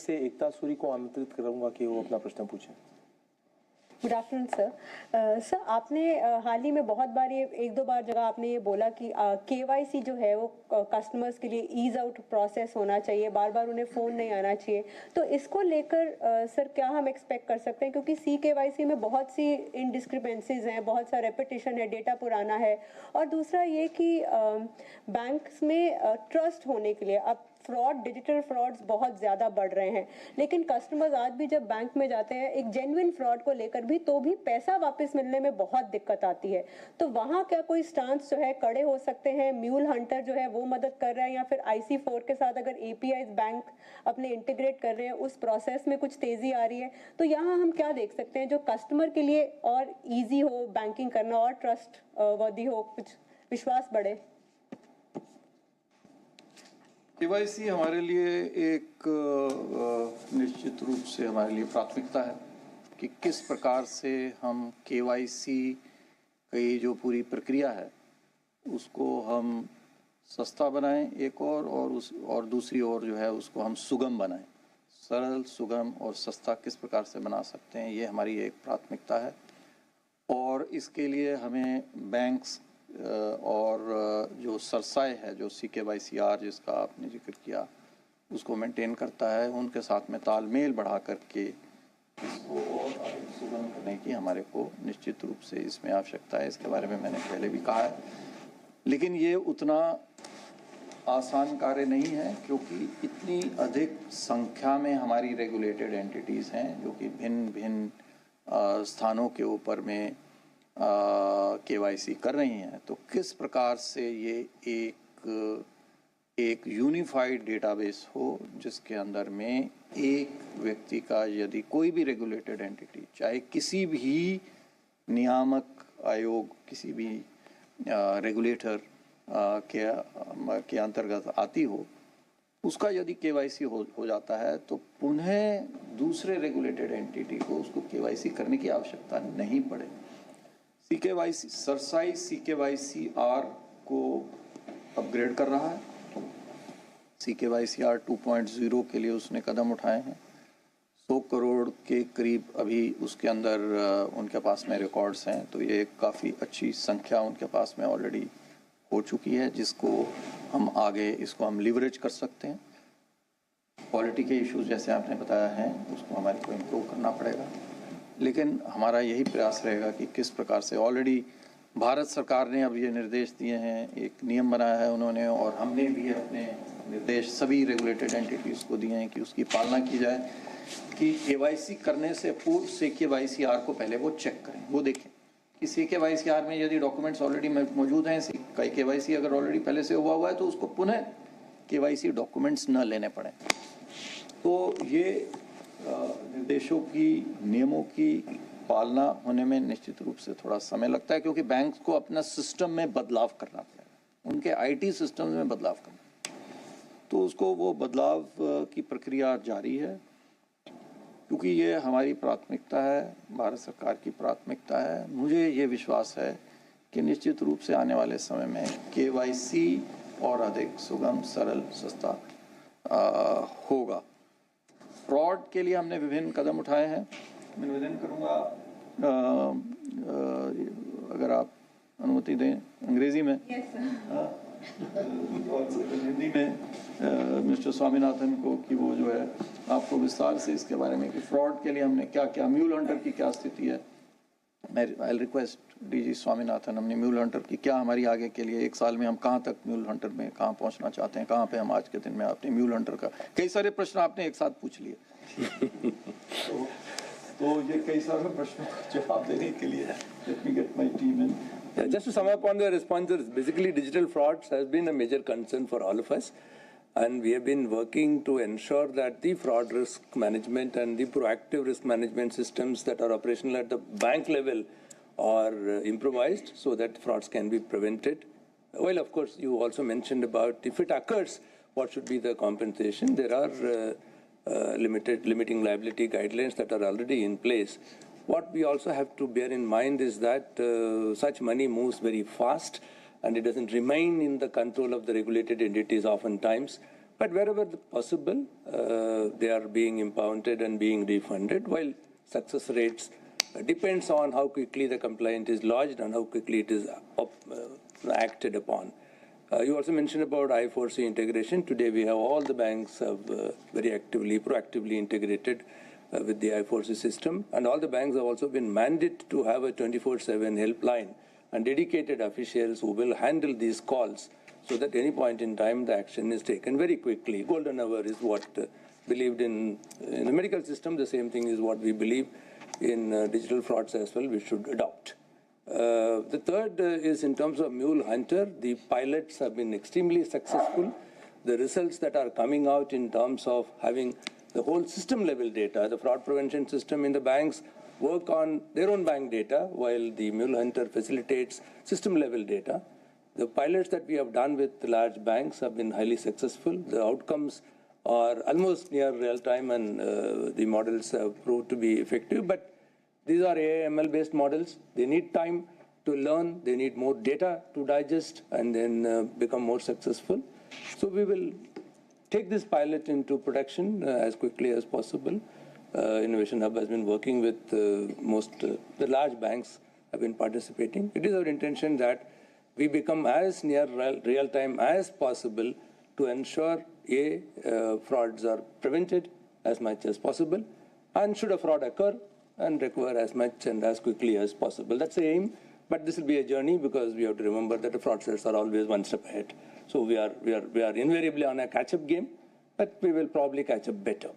से एकता सूरी को आमंत्रित करूंगा कि वो अपना प्रश्न पूछें। Good afternoon sir. सर आपने हाल ही में बहुत बार ये एक दो बार जगह आपने ये बोला कि केवाईसी जो है वो कस्टमर्स के लिए ईज आउट प्रोसेस होना चाहिए, बार बार उन्हें फ़ोन नहीं आना चाहिए। तो इसको लेकर सर क्या हम एक्सपेक्ट कर सकते हैं, क्योंकि CKYC में बहुत सी इनडिस्क्रिपेंसीज हैं, बहुत सा रेपिटेशन है, डेटा पुराना है, और दूसरा ये कि बैंक्स में ट्रस्ट होने के लिए अब फ्रॉड, डिजिटल फ्रॉड्स बहुत ज़्यादा बढ़ रहे हैं, लेकिन कस्टमर्स आज भी जब बैंक में जाते हैं एक जेन्युइन फ्रॉड को लेकर भी, तो भी पैसा वापस मिलने में बहुत दिक्कत आती है। तो वहाँ क्या कोई स्टांस जो है कड़े हो सकते हैं, म्यूल हंटर जो है वो मदद कर रहा है, या फिर IC4 के साथ अगर APIs बैंक अपने इंटीग्रेट कर रहे हैं, उस प्रोसेस में कुछ तेज़ी आ रही है? तो यहाँ हम क्या देख सकते हैं जो कस्टमर के लिए और ईजी हो बैंकिंग करना और ट्रस्ट वर्दी हो, कुछ विश्वास बढ़े? केवाईसी हमारे लिए एक निश्चित रूप से हमारे लिए प्राथमिकता है कि किस प्रकार से हम केवाईसी की जो पूरी प्रक्रिया है उसको हम सस्ता बनाएं एक और दूसरी ओर जो है उसको हम सुगम बनाएं। सरल, सुगम और सस्ता किस प्रकार से बना सकते हैं, ये हमारी एक प्राथमिकता है। और इसके लिए हमें बैंक्स और जो सरसाए है, जो CKYCR जिसका आपने जिक्र किया, उसको मेंटेन करता है, उनके साथ में तालमेल बढ़ा करके इसको और अधिक सुगम करने की हमारे को निश्चित रूप से इसमें आवश्यकता है। इसके बारे में मैंने पहले भी कहा है, लेकिन ये उतना आसान कार्य नहीं है क्योंकि इतनी अधिक संख्या में हमारी रेगुलेटेड एंटिटीज़ हैं जो कि भिन्न भिन्न स्थानों के ऊपर में केवाईसी कर रही हैं। तो किस प्रकार से ये एक यूनिफाइड डेटाबेस हो जिसके अंदर में एक व्यक्ति का यदि कोई भी रेगुलेटेड एंटिटी, चाहे किसी भी नियामक आयोग, किसी भी रेगुलेटर के अंतर्गत आती हो, उसका यदि केवाईसी हो जाता है तो पुनः दूसरे रेगुलेटेड एंटिटी को उसको केवाईसी करने की आवश्यकता नहीं पड़े। CKYC सरसाई CKYCR को अपग्रेड कर रहा है। CKYCR 2.0 के लिए उसने कदम उठाए हैं। 100 करोड़ के करीब अभी उसके अंदर उनके पास में रिकॉर्ड्स हैं, तो ये काफ़ी अच्छी संख्या उनके पास में ऑलरेडी हो चुकी है जिसको हम आगे इसको हम लिवरेज कर सकते हैं। क्वालिटी के इश्यूज जैसे आपने बताया हैं उसको हमारे को इम्प्रूव करना पड़ेगा, लेकिन हमारा यही प्रयास रहेगा कि किस प्रकार से ऑलरेडी भारत सरकार ने अब ये निर्देश दिए हैं, एक नियम बनाया है उन्होंने, और हमने भी अपने निर्देश सभी रेगुलेटेड एंटिटीज़ को दिए हैं कि उसकी पालना की जाए कि केवाईसी करने से पूर्व CKYCR को पहले वो चेक करें, वो देखें कि CKYCR में यदि डॉक्यूमेंट्स ऑलरेडी मौजूद हैं, KYC अगर ऑलरेडी पहले से हुआ है तो उसको पुनः KYC डॉक्यूमेंट्स न लेने पड़े। तो ये निर्देशों की, नियमों की पालना होने में निश्चित रूप से थोड़ा समय लगता है क्योंकि बैंक को अपना सिस्टम में बदलाव करना पड़ेगा, उनके IT सिस्टम में बदलाव करना, तो उसको वो बदलाव की प्रक्रिया जारी है क्योंकि ये हमारी प्राथमिकता है, भारत सरकार की प्राथमिकता है। मुझे ये विश्वास है कि निश्चित रूप से आने वाले समय में KYC और अधिक सुगम, सरल, सस्ता होगा। फ्रॉड के लिए हमने विभिन्न कदम उठाए हैं। मैं निवेदन करूँगा अगर आप अनुमति दें अंग्रेजी में। और हिंदी में मिस्टर स्वामीनाथन को कि वो जो है आपको विस्तार से इसके बारे में कि फ्रॉड के लिए हमने क्या क्या, म्यूल हंटर की क्या स्थिति है। मैं आई रिक्वेस्ट DG स्वामीनाथन, हमने म्यूल हंटर की क्या हमारी आगे के लिए एक साल में हम कहाँ तक म्यूल हंटर में कहाँ पहुँचना चाहते हैं, कहाँ पे हम आज के दिन में अपने म्यूल हंटर का, कई सारे प्रश्न आपने एक साथ पूछ लिए तो ये कई सारे प्रश्नों का जवाब देने के लिए let me get my team in. Yeah, just to sum up on the responses, basically digital frauds has been a major concern for all of us, and we have been working to ensure that the fraud risk management and the proactive risk management systems that are operational at the bank level are improvised so that frauds can be prevented. Well, of course, you also mentioned about if it occurs, what should be the compensation. There are limiting liability guidelines that are already in place. What we also have to bear in mind is that such money moves very fast and it doesn't remain in the control of the regulated entities oftentimes. But wherever possible, they are being impounded and being refunded, while success rates depends on how quickly the complaint is lodged and how quickly it is acted upon. You also mentioned about I4C integration. Today we have all the banks have very actively, proactively integrated with the I4C system, and all the banks have also been mandated to have a 24/7 helpline and dedicated officials who will handle these calls, so that any point in time the action is taken very quickly. Golden hour is what believed in the medical system. The same thing is what we believe in digital frauds as well. We should adopt. The third is in terms of Mule Hunter. The pilots have been extremely successful. The results that are coming out in terms of having the whole system level data, the fraud prevention system in the banks work on their own bank data, while the Mule Hunter facilitates system level data. The pilots that we have done with the large banks have been highly successful. The outcomes are almost near real time, and the models have proved to be effective. But these are AI/ML based models. They need time to learn. They need more data to digest and then become more successful. So we will take this pilot into production as quickly as possible. Innovation Hub has been working with the large banks have been participating. It is our intention that we become as near real time as possible to ensure frauds are prevented as much as possible, and should a fraud occur, and recover as much and as quickly as possible. That's the aim, but this will be a journey, because we have to remember that the fraudsters are always one step ahead. So we are invariably on a catch-up game, but we will probably catch up better.